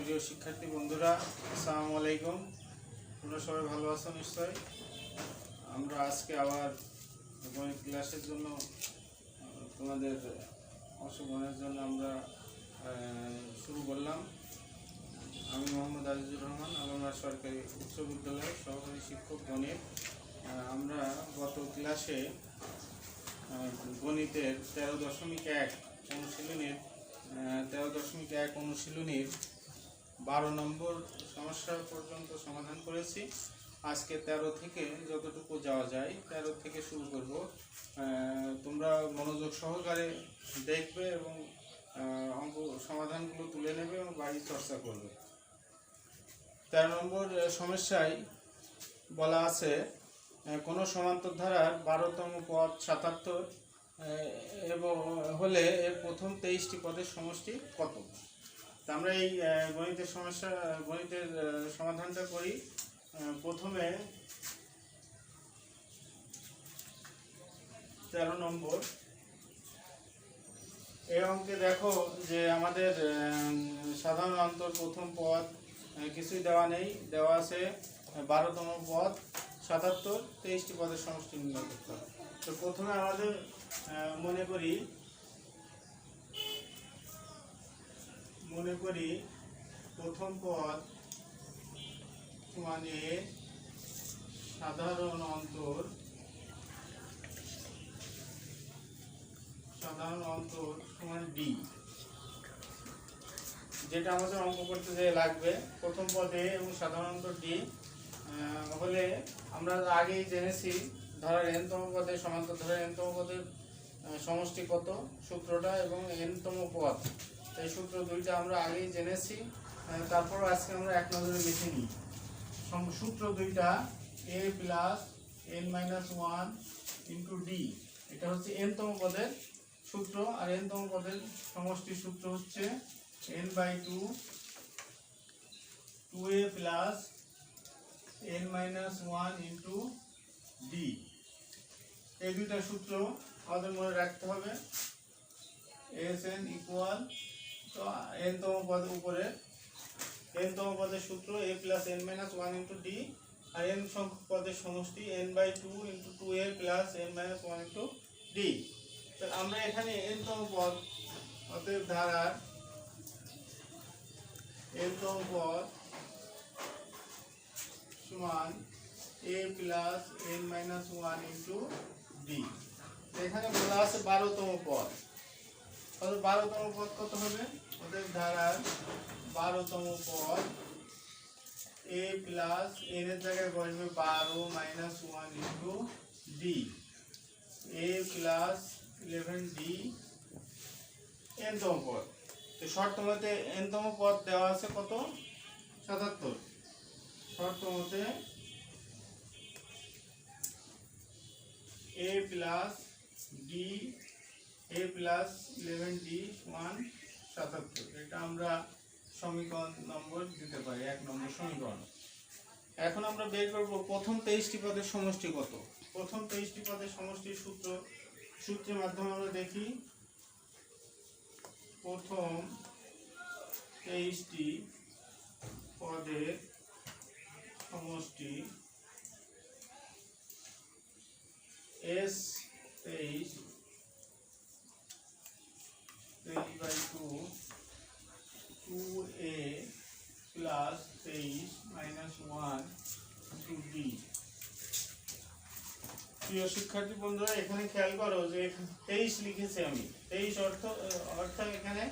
প্রিয় শিক্ষার্থী বন্ধুরা, আসসালামু আলাইকুম। তোমরা সবাই ভালো আছো নিশ্চয়ই। আমরা আজকে আবার গণিত ক্লাসের জন্য তোমাদের অংশগ্রহণের জন্য আমরা শুরু করলাম। আমি মোহাম্মদ আজিজুর রহমান, আলমডাঙ্গা সরকারি উচ্চ বিদ্যালয়ের সহকারী শিক্ষক গণিত। আমরা গত ক্লাসে গণিতের 13.1 অনুশীলনীর 12 নম্বর সমস্যা পর্যন্ত সমাধান করেছি। আজকে 13 থেকে যতটুকু যাওয়া যায় 13 থেকে শুরু করব। তোমরা মনোযোগ সহকারে দেখবে এবং অঙ্ক সমাধানগুলো তুলে নেবে এবং বাড়ি চর্চা করবে। 13 নম্বর সমস্যায় বলা আছে কোনো সমান্তর ধারার 12তম পদ 77 এবং হলে এর প্রথম 23টি পদের সমষ্টি কত? আমরা এই গণিতের সমাধানটা করি। প্রথমে 13 নম্বর এই অঙ্কে দেখো যে আমাদের সাধারণ অন্তর প্রথম পদ কিছুই দেওয়া নেই, দেওয়া আছে 12তম পদ 77, 23টি পদের সমষ্টি নির্ণয় করতে হবে। তো প্রথমে আমাদের মনে করি প্রথম পদ মানে সাধারণ অন্তর সমান ডি, যেটা আমাদের অঙ্ক করতে যে লাগবে। প্রথম পদে এবং সাধারণ অন্তর ডি হলে আমরা আগেই জেনেছি ধরার এনতম পদের সমান্তর ধরার এনতম পদের সমষ্টি কত, সূত্রটা, এবং এনতম পদ এই সূত্র দুইটা আমরা আগেই জেনেছি। তারপর আজকে আমরা এক নজরে লিখে নিই। সূত্র দুইটা a plus n minus 1 into D, এটা হচ্ছে এনতম পদের সূত্র। আর এনতম পদের সমষ্টির সূত্র হচ্ছে n by 2a plus n minus 1 into D. এই দুইটা সূত্র আমাদের মনে রাখতে হবে। Sn ইকুয়াল, তো nতম পদের উপরে nতম পদের সূত্র a plus n minus 1 into D, আর n সংখ্যক পদের সমষ্টি n by 2 into 2a plus n minus 1 into D. তো আমরা এখানে nতম পদ অতএব ধারার nতম পদ সমান a plus n minus 1 into D. এখানে বলা আছে 12তম পদ। 12তম পদ কত হবে? অতএব ধারার 12তম পদ a প্লাস n এর জায়গায় বসবে 12 minus 1 into D, a plus 11d nতম পদ। তো শর্ত মতে nতম পদ দেওয়া আছে কত? 77। শর্ত মতে a প্লাস 11d সমান 77। এটা আমরা সমীকরণ নম্বর দিতে পারি, 1 নম্বর সমীকরণ। এখন আমরা বের করব প্রথম 23টি পদের সমষ্টি কত। প্রথম 23টি পদের সমষ্টির সূত্রের মাধ্যমে আমরা দেখি। প্রথম 23টি পদের সমষ্টি S 23 by 2a plus 23 minus 1 to D. প্রিয় শিক্ষার্থী বন্ধুরা, এখানে খেয়াল করো যে 23 লিখেছি আমি। 23 অর্থাৎ এখানে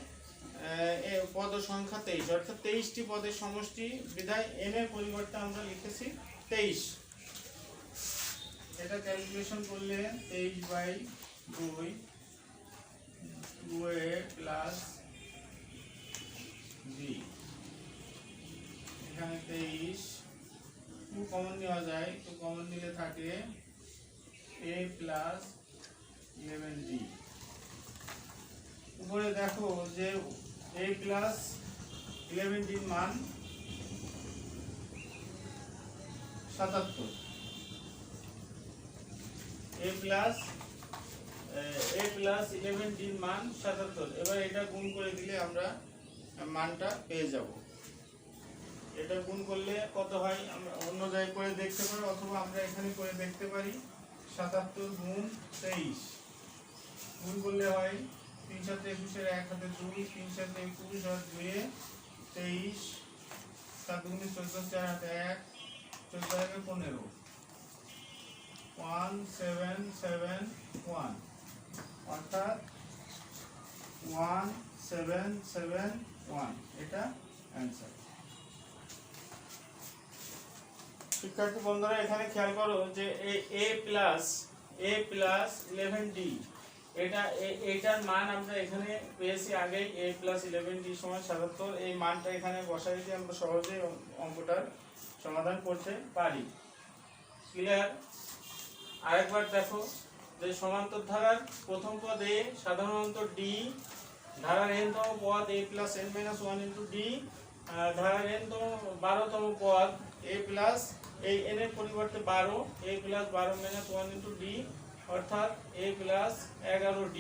পদ সংখ্যা 23, অর্থাৎ 23টি পদের সমষ্টি বিধায় n এর পরিবর্তে আমরা লিখেছি 23। এটা ক্যালকুলেশন করলে 23 বাই 2a প্লাস ডি। এখানে 23 2 কমন নেওয়া যায়, তো কমন নিলে থাকে a প্লাস 11d। উপরে দেখো যে a প্লাস 11d এর মান 77। a প্লাস 11d এর মান 77। এবার এটা গুণ করে দিলে আমরা মানটা পেয়ে যাব। এটা গুণ করলে কত হয় আমরা অন্য জায়গায় করে দেখতে পারি, অথবা আমরা এখানে করে দেখতে পারি। 77 গুণ 23 গুণ করলে হয় 3 7 21 1 হাতে 2, 3 7 21 আর 2 এ 23, 7 2 14 4 হাতে 1, 14 একে 15, 1771 অর্থাৎ 1771 এটা অ্যান্সার। শিক্ষার্থী বন্ধুরা এখানে খেয়াল করো যে a প্লাস 11d এটার মান আমরা এখানে পেয়েছি আগে a প্লাস 11d সমান 77। এই মানটা এখানে বসাই দিয়ে আমরা সহজেই অঙ্কটার সমাধান করতে পারি। ক্লিয়ার? আরেকবার দেখো যে সমান্তর ধারার প্রথম পদ a, সাধারণত d, ধারার n-তম পদ a plus n minus 1 into d, ধারার n-তম 12তম পদ a প্লাস এই n এর পরিবর্তে 12, a plus 12 minus 1 into d অর্থাৎ a প্লাস 11d।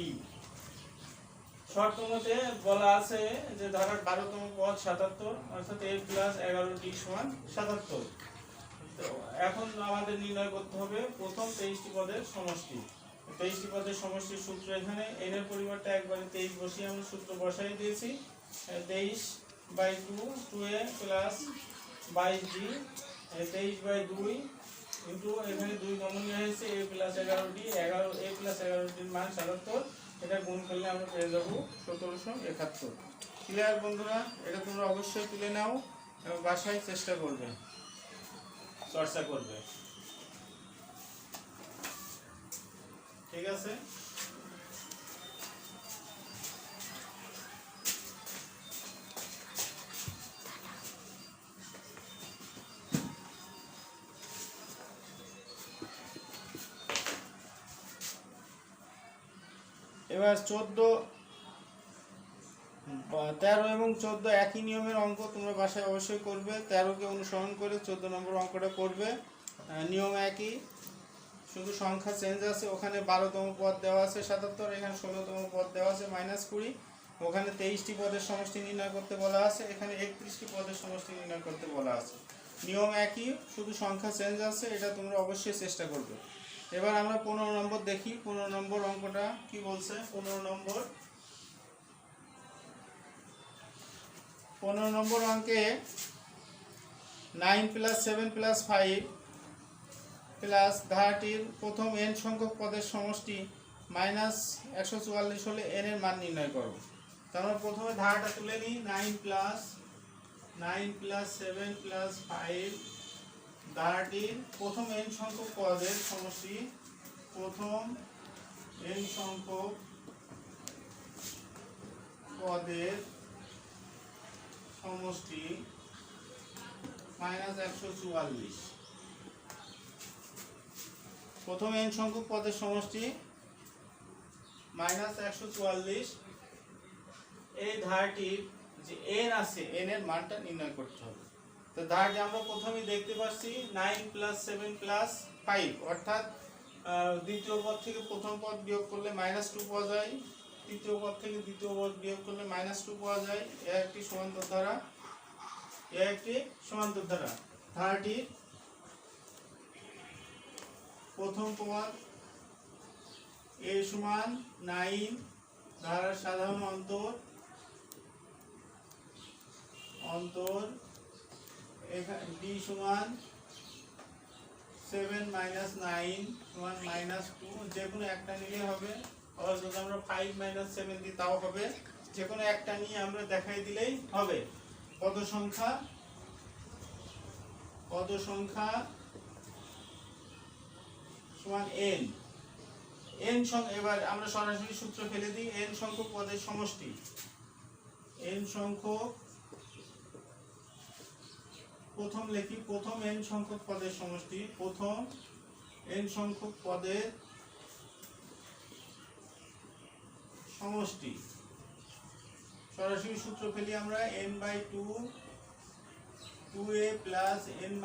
শর্তমতে বলা আছে যে ধারার 12তম পদ 77 অর্থাৎ a প্লাস 11d সমান 77। তো এখন আমাদের নির্ণয় করতে হবে প্রথম 23টি পদের সমষ্টি। 23টি পদের সমষ্টির সূত্র এখানে n এর পরিবর্তে একবারে 23 বসিয়ে আমরা সূত্র বসাই দিয়েছি। 23/2 2a প্লাস 22d, 23/2 ইন্টু এখানে 2 কমন নিয়ে হয়েছে a plus 11d, a plus 11dর মান 77। এটা গুণ করলে আমরা পেয়ে যাব 1771। ক্লিয়ার বন্ধুরা? এটা তোমরা অবশ্যই তুলে নাও এবং বাসায় চেষ্টা করবে, চর্চা করবে। ঠিক আছে? এবার 13 এবং 14 একই নিয়মের অঙ্ক, তোমরা বাসায় অবশ্যই করবে। 13কে অনুসরণ করে 14 নম্বর অঙ্কটা করবে। নিয়ম একই, শুধু সংখ্যা চেঞ্জ আছে। ওখানে 12তম পদ দেওয়া আছে 77, এখানে 16তম পদ দেওয়া আছে -20। ওখানে 23টি পদের সমষ্টি নির্ণয় করতে বলা আছে, এখানে 31টি পদের সমষ্টি নির্ণয় করতে বলা আছে। নিয়ম একই, শুধু সংখ্যা চেঞ্জ আছে। এটা তোমরা অবশ্যই চেষ্টা করবে। এবার আমরা 15 নম্বর দেখি। 15 নম্বর অঙ্কটা কি বলছে? 15 নম্বর অঙ্কে 9 প্লাস 7 প্লাস 5 প্লাস ধারাটির প্রথম n সংখ্যক পদের সমষ্টি -144 হলে n এর মান নির্ণয় করো। তো আমরা প্রথমে ধারাটা তুলে নিই। 9 প্লাস 7 প্লাস 5 ধারাটির প্রথম n সংখ্যক পদের সমষ্টি, প্রথম n সংখ্যক পদের সমষ্টি -144। প্রথম n সংখ্যক পদের সমষ্টি -144। এই ধারাটির যে n আছে, n এর মানটা নির্ণয় করতে হবে। তো ধারাটি আমরা প্রথমেই দেখতে পাচ্ছি 9 প্লাস 7 প্লাস 5 অর্থাৎ দ্বিতীয় পদ থেকে প্রথম পদ বিয়োগ করলে -2 পাওয়া যায়, তৃতীয় পদ থেকে দ্বিতীয় পদ বিয়োগ করলে -2 পাওয়া যায়। এর একটি সমান্তর ধারা, ধারাটির প্রথম পদ a সমান 9, ধারার সাধারণ অন্তর b সমান 7 - 9 সমান -2, যে কোনো একটা নিলে হবে। আবার যদি আমরা 5 - 7 দিই তাও হবে, যে কোনো একটা নিয়ে আমরা দেখাই দিলেই হবে। পদ সংখ্যা সমান n। এবার আমরা সরাসরি সূত্র ফেলে দিই। n সংখ্যক পদের সমষ্টি, প্রথম লিখি, প্রথম n সংখ্যক পদের সমষ্টি, প্রথম n সংখ্যক পদের সমষ্টি। সরাসরি সূত্র ফেলি আমরা। n/2 2a plus n -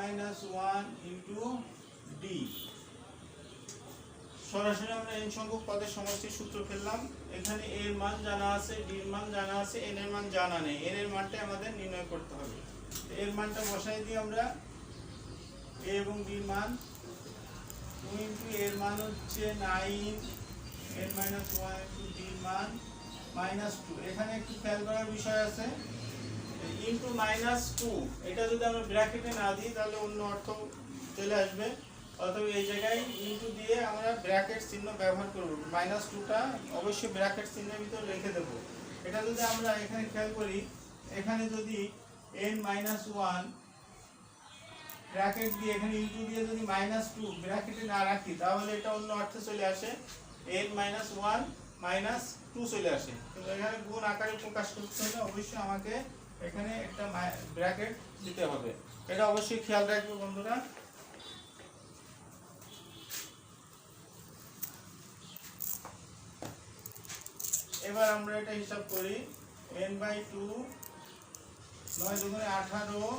1 into d সরাসরি আমরা n সংখ্যক পদের সমষ্টির সূত্র ফেললাম। এখানে a এর মান জানা আছে, d এর মান জানা আছে, n এর মান জানা নেই। n এর মানটা আমাদের নির্ণয় করতে হবে। এর মানটা বসাই দিই আমরা। a এবং d এর মান 2 ইনটু এর মান হচ্ছে 9 n - 1 ইনটু d এর মান -2। এখানে একটু খেয়াল করার বিষয় আছে, ইনটু -2 এটা যদি আমরা ব্র্যাকেটে না দিই তাহলে অন্য অর্থ চলে আসবে। অতএব এই জায়গায় ইনটু দিয়ে আমরা ব্র্যাকেট চিহ্ন ব্যবহার করব। -2টা অবশ্যই ব্র্যাকেট চিহ্নের ভিতর রেখে দেব। এটা যদি আমরা এখানে খেয়াল করি, এখানে যদি n - 1 ব্র্যাকেট দিয়ে এখানে ইনটু দিয়ে যদি -2 ব্র্যাকেটে না রাখি তাহলে এটা অন্য অর্থে চলে আসে, n - 1 - 2 চলে আসে। কিন্তু এখানে গুণ আকারে প্রকাশ করতে হলে অবশ্যই আমাকে এখানে একটা ব্র্যাকেট দিতে হবে। এটা অবশ্যই খেয়াল রাখবে বন্ধুরা। এবার আমরা এটা হিসাব করি, n/2 9 দুগুণে 18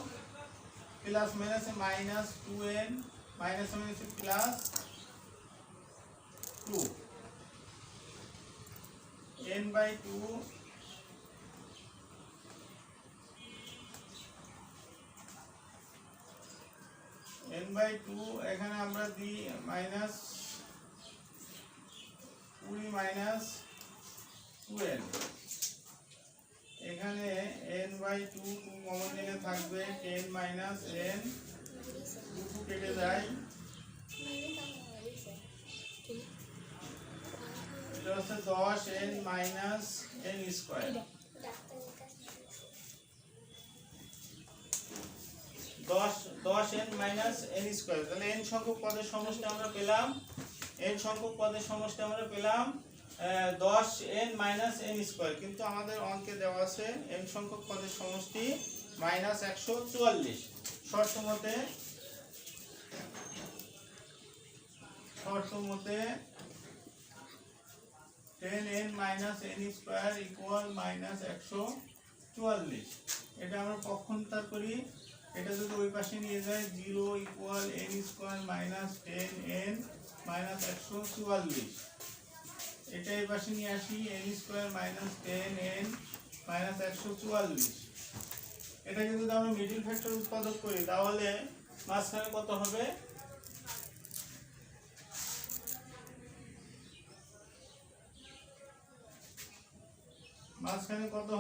প্লাস মাইনাসে -2n মাইনাস মাইনাসে প্লাস 2 n/2 এখানে আমরা দিই -20 মাইনাস 2n। এখানে n/2 কমন নিলে থাকবে 10 মাইনাস n, 2 কেটে যায়, এটা হচ্ছে 10n minus n square. 10n minus n square. তাহলে n সংখ্যক পদের সমষ্টি আমরা পেলাম, n সংখ্যক পদের সমষ্টি আমরা পেলাম 10n মাইনাস n স্কয়ার। কিন্তু আমাদের অঙ্কে দেওয়া আছে n সংখ্যক পদের সমষ্টি -144। শর্ত মতে 10n minus n square equal -144। এটা আমরা পক্ষান্তর করি, এটা যদি ওই পাশে নিয়ে যায় 0 equal n square minus 10n minus 144। এটা এই পাশে নিয়ে আসি, n square minus 10n minus 144। এটাকে যদি আমরা মিডল ফ্যাক্টর উৎপাদক করি তাহলে মাঝখানে কত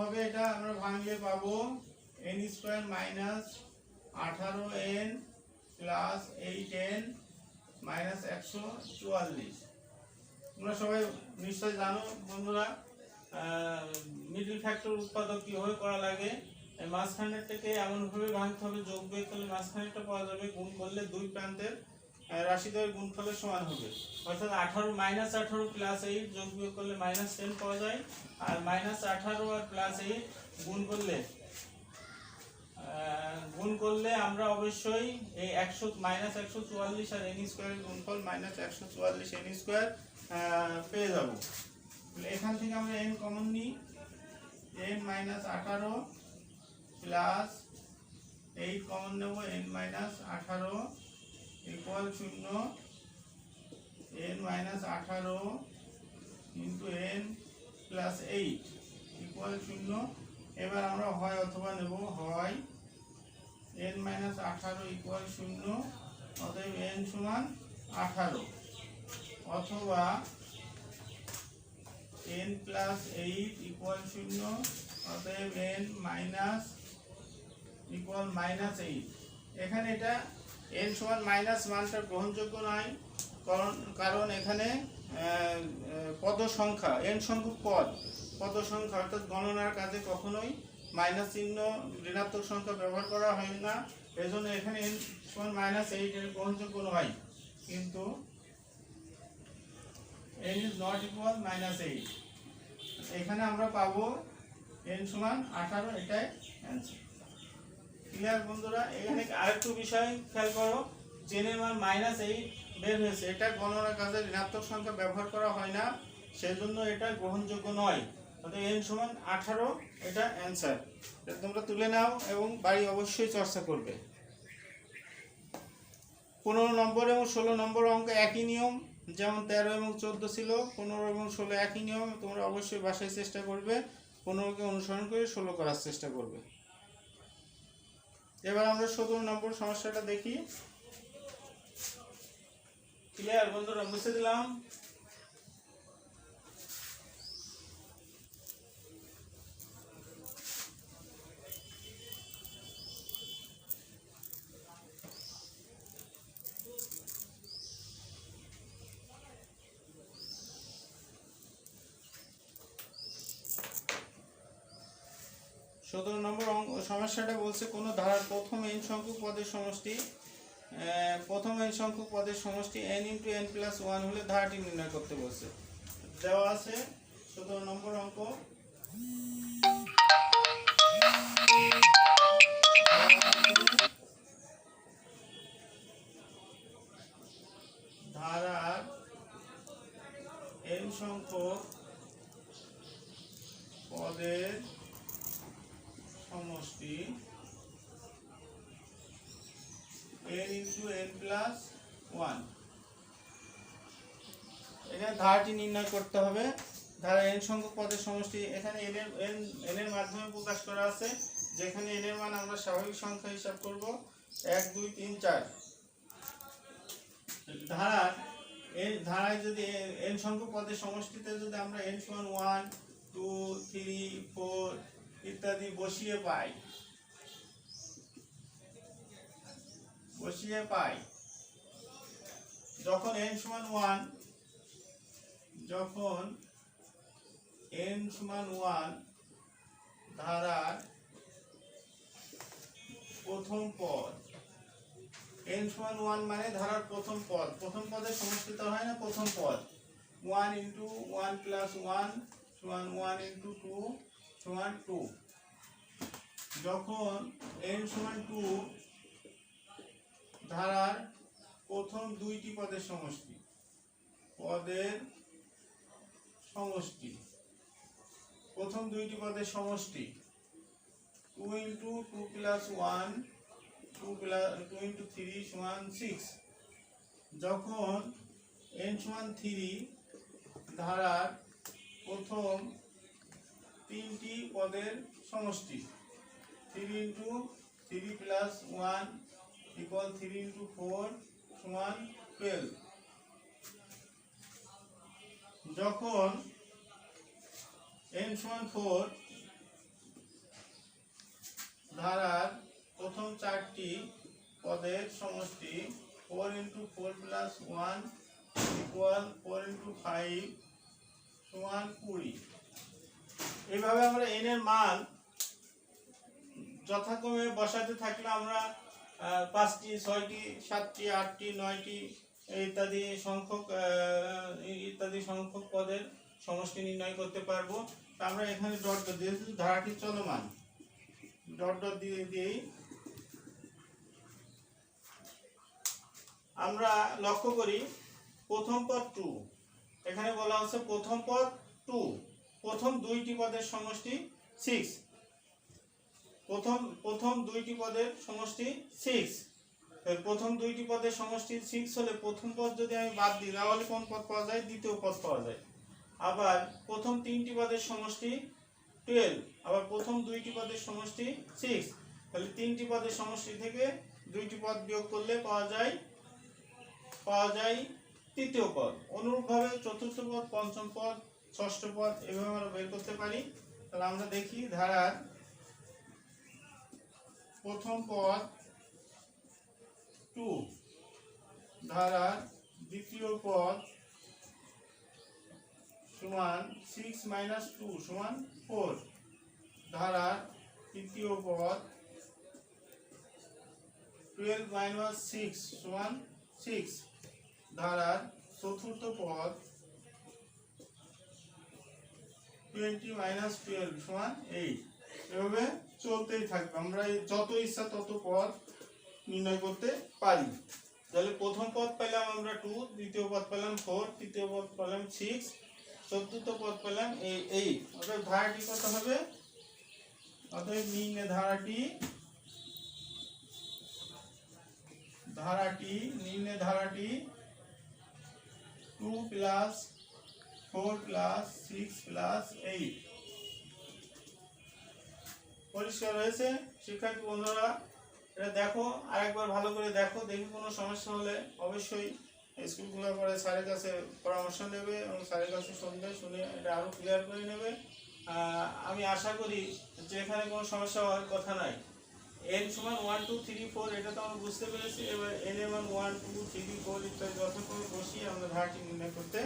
হবে? এটা আমরা ভাঙলে পাবো n square minus 18n plus 8n minus 144। তোমরা সবাই নিশ্চয় জানো বন্ধুরা মিডল ফ্যাক্টর উৎপাদক কিভাবে করা লাগে। মাঝখানেরটাকে এমনভাবে ভাঙতে হবে, যোগ বিয়োগ করলে মাঝখানেরটা পাওয়া যাবে, গুণ করলে দুই প্রান্তের রাশিদ্বয়ের গুণফলের সমান হবে। অর্থাৎ 18 -18 প্লাস 8 যোগ বিয়োগ করলে -10 পাওয়া যায়। আর -18 আর প্লাস 8 গুণ করলে আমরা অবশ্যই এই 144 আর n স্কয়ারের গুণফল -144 n স্কয়ার পেয়ে যাব। এখান থেকে আমরা n কমন নিই, n - 18 প্লাস 8 কমন নেব, n - 18 equal 0, n - 18 into n plus 8 equal 0। এবার আমরা হয় অথবা নেব, হয় n - 18 ইকুয়াল 0, অতএব n সমান 18, অথবা n প্লাস 8 ইকুয়াল 0, অতএব n মাইনাস ইকুয়াল -8। এখানে এটা n সমান মাইনাস মানটা গ্রহণযোগ্য নয়, কারণ এখানে পদ সংখ্যা n সংখ্যক পদ সংখ্যা অর্থাৎ গণনার কাজে কখনোই মাইনাস চিহ্ন ঋণাত্মক সংখ্যা ব্যবহার করা হয় না। এজন্য এখানে n সমান -8 এর গ্রহণযোগ্য নয়। কিন্তু n is not equal -8, এখানে আমরা পাবো n সমান 18, এটাই অ্যান্সার। ক্লিয়ার বন্ধুরা? এখানে আরেকটু বিষয় খেয়াল করো, n এর মান -8 বের হয়েছে, এটা গণনার কাজে ঋণাত্মক সংখ্যা ব্যবহার করা হয় না, সেজন্য এটা গ্রহণযোগ্য নয়। অর্থাৎ n সমান 18, এটা অ্যান্সার। এটা তোমরা তুলে নাও এবং বাড়ি অবশ্যই চর্চা করবে। 15 নম্বর এবং 16 নম্বর অঙ্ক একই নিয়ম। যেমন 13 এবং 14 ছিল, 15 এবং 16 একই নিয়ম। তোমরা অবশ্যই বাসায় চেষ্টা করবে, 15কে অনুসরণ করে 16 করার চেষ্টা করবে। এবার আমরা 17 নম্বর সমস্যাটা দেখি। ক্লিয়ার বন্ধুরা? বুঝতে দিলাম? নম্বর সমস্যাটা বলছে কোনো ধারার প্রথম n সংখ্যক পদের সমষ্টি n ইন্টু n প্লাস 1 হলে ধারাটি নির্ণয় করতে বলছে। দেওয়া আছে 17 নম্বর অঙ্ক। ধারার n সংখ্যক পদের সমষ্টি n ইন্টু n প্লাস 1। এখানে ধারাটি নির্ণয় করতে হবে। ধারা n সংখ্যক পদের সমষ্টি এখানে n এর মাধ্যমে প্রকাশ করা আছে, যেখানে n এর মান আমরা স্বাভাবিক সংখ্যা হিসাব করব 1 2 3 4। ধারায় যদি n সংখ্যক পদের সমষ্টিতে যদি আমরা n সমান 1 2 3 4 ইত্যাদি বসিয়ে পাই, যখন n সমান 1 ধারার প্রথম পদ, n সমান 1 মানে ধারার প্রথম পদের সমষ্টিতে হয় না, প্রথম পদ 1 ইন্টু 1 প্লাস 1 সমান 1 ইন্টু 2 সমান 2। যখন n সমান 2 ধারার প্রথম দুইটি পদের সমষ্টি 2 ইন্টু 2 প্লাস 1 2 ইন্টু 3 সমান 6। যখন n সমান 3 ধারার প্রথম তিনটি পদের সমষ্টি 3 ইন্টু 3 প্লাস 1 ইকুয়াল 3 ইন্টু 4 সমান 12। যখন n সমান 4 ধারার প্রথম চারটি পদের সমষ্টি 4 ইন্টু 4 প্লাস 1 ইকুয়াল 4 ইন্টু 5 সমান 20। এইভাবে আমরা n এর মান যথাক্রমে বসাতে থাকলে আমরা 5টি 6টি 7টি 8টি 9টি ইত্যাদি সংখ্যক পদের সমষ্টি নির্ণয় করতে পারবো। আমরা এখানে ডট দিয়ে ধারাটি চলমান ডট দিয়ে আমরা লক্ষ্য করি প্রথম পদ 2, এখানে বলা হচ্ছে প্রথম পদ 2, প্রথম দুইটি পদের সমষ্টি 6, প্রথম দুইটি পদের সমষ্টি 6। প্রথম দুইটি পদের সমষ্টি 6 হলে প্রথম পদ যদি আমি বাদ দিই তাহলে কোন পদ পাওয়া যায়? দ্বিতীয় পদ পাওয়া যায়। আবার প্রথম তিনটি পদের সমষ্টি 12, আবার প্রথম দুইটি পদের সমষ্টি 6, তাহলে তিনটি পদের সমষ্টি থেকে দুইটি পদ বিয়োগ করলে পাওয়া যায় তৃতীয় পদ। অনুরূপভাবে চতুর্থ পদ, পঞ্চম পদ, ষষ্ঠ পদ এভাবে আমরা বের করতে পারি। তাহলে আমরা দেখি ধারার প্রথম পদ 2, ধারার দ্বিতীয় পদ সমান 6 মাইনাস 2 সমান 4, ধারার তৃতীয় পদ 12 মাইনাস 6 সমান 6, ধারার চতুর্থ পদ 20 মাইনাস 12 সমান 8। এভাবে চলতেই থাকবে, আমরা যত ইচ্ছা তত পদ নির্ণয় করতে পারি। তাহলে প্রথম পদ পেলাম আমরা 2, দ্বিতীয় পদ পেলাম 4, তৃতীয় পদ পেলাম 6, চতুর্থ পদ পেলাম 8। অর্থাৎ ধারাটি কত হবে? অতএব নিম্নে ধারাটি 2 প্লাস 4 প্লাস 6 প্লাস 8। পরিষ্কার হয়েছে শিক্ষার্থী বন্ধুরা? এটা দেখো, আরেকবার ভালো করে দেখো, দেখি কোনো সমস্যা হলে অবশ্যই স্কুল খোলার পরে স্যারের কাছে পরামর্শ নেবে এবং স্যারের কাছে শুনবে, শুনে এটা আরও ক্লিয়ার করে নেবে। আমি আশা করি যে এখানে কোনো সমস্যা হওয়ার কথা নাই। n সমান 1 2 3 4 এটা তো আমরা বুঝতে পেরেছি। এবার n এর মান 1 2 3 4 ইত্যাদি যথাক্রমে বসিয়ে আমরা ধারাটি নির্ণয় করতে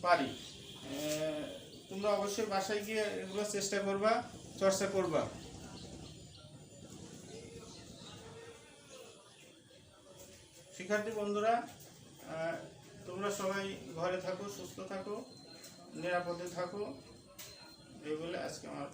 পারি। তোমরা অবশ্যই বাসায় গিয়ে এগুলো চেষ্টা করবা, চর্চা করবা। শিক্ষার্থী বন্ধুরা, তোমরা সবাই ঘরে থাকো, সুস্থ থাকো, নিরাপদে থাকো, এই বলে আজকে আমার